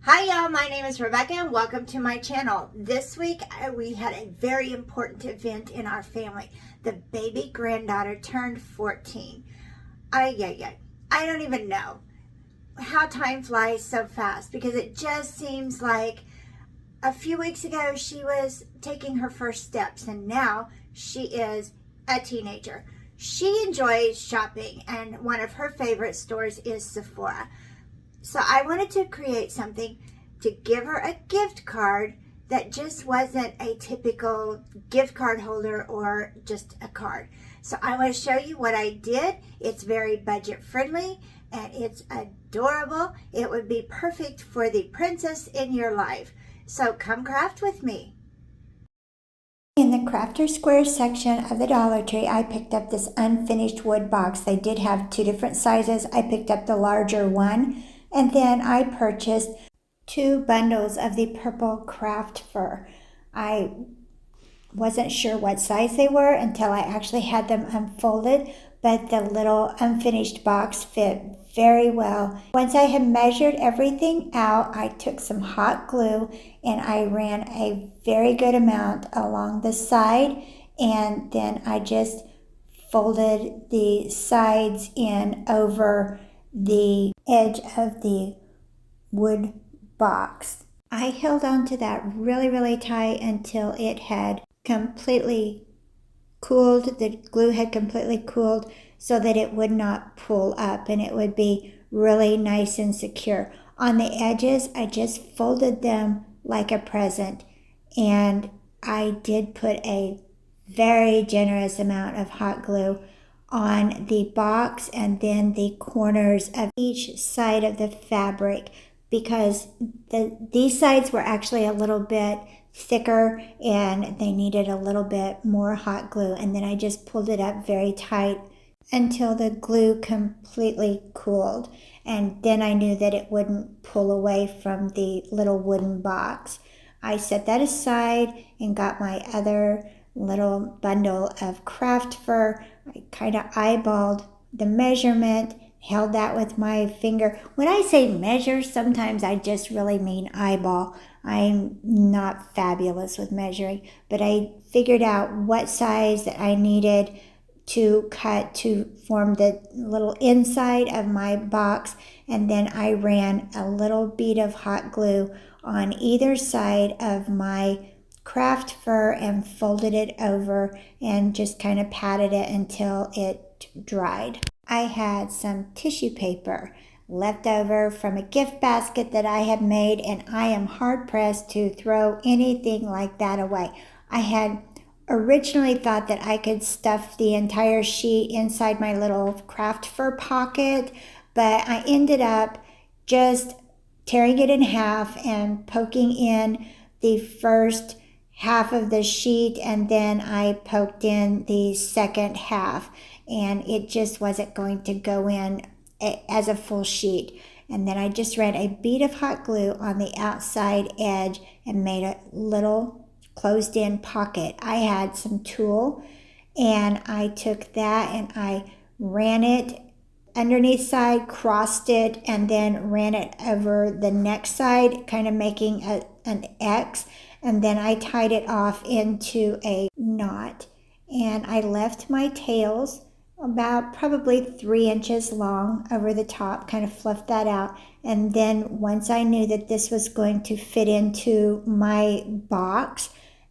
Hi y'all, my name is Rebecca and welcome to my channel. This week we had a very important event in our family. The baby granddaughter turned 14. I don't even know how time flies so fast because it just seems like a few weeks ago she was taking her first steps and now she is a teenager. She enjoys shopping and one of her favorite stores is Sephora. So I wanted to create something to give her a gift card that just wasn't a typical gift card holder or just a card. So I want to show you what I did. It's very budget friendly and it's adorable. It would be perfect for the princess in your life. So come craft with me. In the Crafter Squares section of the Dollar Tree, I picked up this unfinished wood box. They did have two different sizes. I picked up the larger one. And then I purchased 2 bundles of the purple craft fur. I wasn't sure what size they were until I actually had them unfolded, but the little unfinished box fit very well. Once I had measured everything out, I took some hot glue and I ran a very good amount along the side, and then I just folded the sides in over the edge of the wood box. I held on to that really tight until it had completely cooled. The glue had completely cooled so that it would not pull up and it would be really nice and secure. On the edges, I just folded them like a present, and I did put a very generous amount of hot glue on the box and then the corners of each side of the fabric, because these sides were actually a little bit thicker and they needed a little bit more hot glue. And then I just pulled it up very tight until the glue completely cooled. And then I knew that it wouldn't pull away from the little wooden box. I set that aside and got my other little bundle of craft fur. I kind of eyeballed the measurement, held that with my finger. When I say measure, sometimes I just really mean eyeball. I'm not fabulous with measuring, but I figured out what size that I needed to cut to form the little inside of my box, and then I ran a little bead of hot glue on either side of my craft fur and folded it over and just kind of patted it until it dried. I had some tissue paper left over from a gift basket that I had made, and I am hard pressed to throw anything like that away. I had originally thought that I could stuff the entire sheet inside my little craft fur pocket, but I ended up just tearing it in half and poking in the first half of the sheet, and then I poked in the second half, and it just wasn't going to go in as a full sheet. And then I just ran a bead of hot glue on the outside edge and made a little closed in pocket. I had some tulle and I took that and I ran it underneath side, crossed it, and then ran it over the next side, kind of making an X. And then I tied it off into a knot, and I left my tails about probably 3 inches long over the top, kind of fluffed that out. And then once I knew that this was going to fit into my box,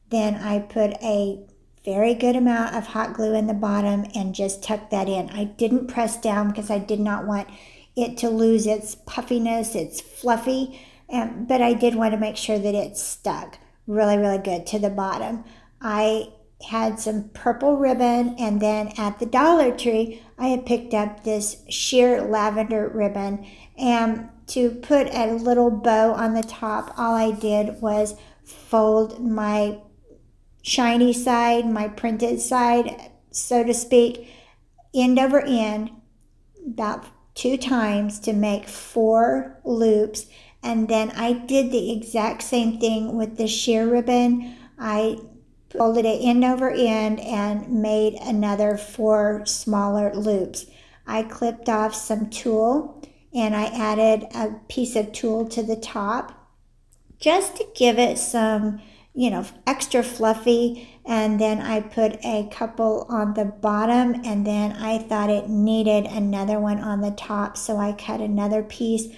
then I put a very good amount of hot glue in the bottom and just tucked that in. I didn't press down because I did not want it to lose its puffiness, it's fluffy, but I did want to make sure that it stuck really good to the bottom. I had some purple ribbon, and then at the Dollar Tree I had picked up this sheer lavender ribbon, and to put a little bow on the top, all I did was fold my shiny side, my printed side, so to speak, end over end about 2 times to make 4 loops. And then I did the exact same thing with the sheer ribbon. I folded it end over end and made another 4 smaller loops. I clipped off some tulle and I added a piece of tulle to the top just to give it some, extra fluffy. And then I put a couple on the bottom, and then I thought it needed another one on the top, so I cut another piece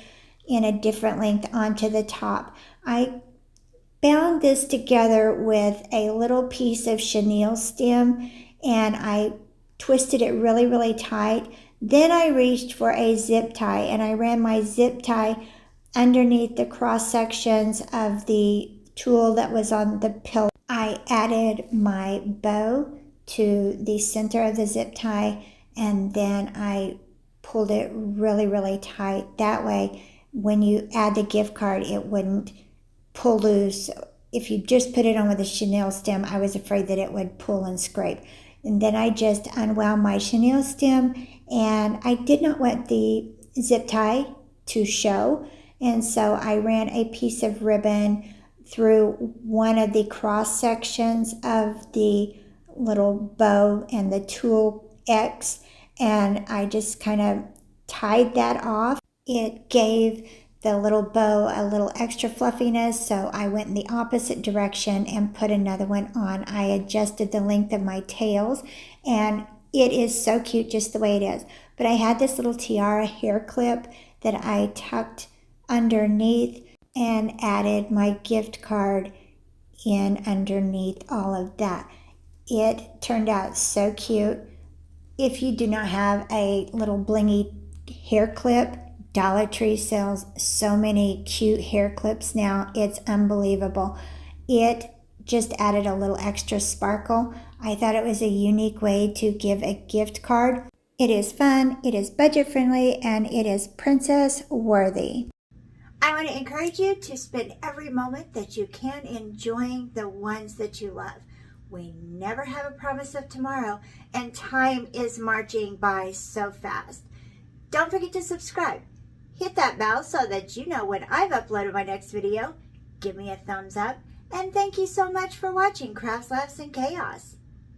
in a different length onto the top. I bound this together with a little piece of chenille stem, and I twisted it really, really tight. Then I reached for a zip tie, and I ran my zip tie underneath the cross sections of the tulle that was on the pillow. I added my bow to the center of the zip tie, and then I pulled it really, really tight. That way, when you add the gift card, it wouldn't pull loose. If you just put it on with a chenille stem, I was afraid that it would pull and scrape. And then I just unwound my chenille stem, and I did not want the zip tie to show. And so I ran a piece of ribbon through one of the cross sections of the little bow and the tulle X, and I just kind of tied that off. It gave the little bow a little extra fluffiness, so I went in the opposite direction and put another one on. I adjusted the length of my tails, and it is so cute just the way it is. But I had this little tiara hair clip that I tucked underneath and added my gift card in underneath all of that. It turned out so cute. If you do not have a little blingy hair clip, Dollar Tree sells so many cute hair clips now. It's unbelievable. It just added a little extra sparkle. I thought it was a unique way to give a gift card. It is fun, it is budget friendly, and it is princess worthy. I want to encourage you to spend every moment that you can enjoying the ones that you love. We never have a promise of tomorrow, and time is marching by so fast. Don't forget to subscribe. Hit that bell so that you know when I've uploaded my next video. Give me a thumbs up, and thank you so much for watching Crafts, Laughs, and Chaos.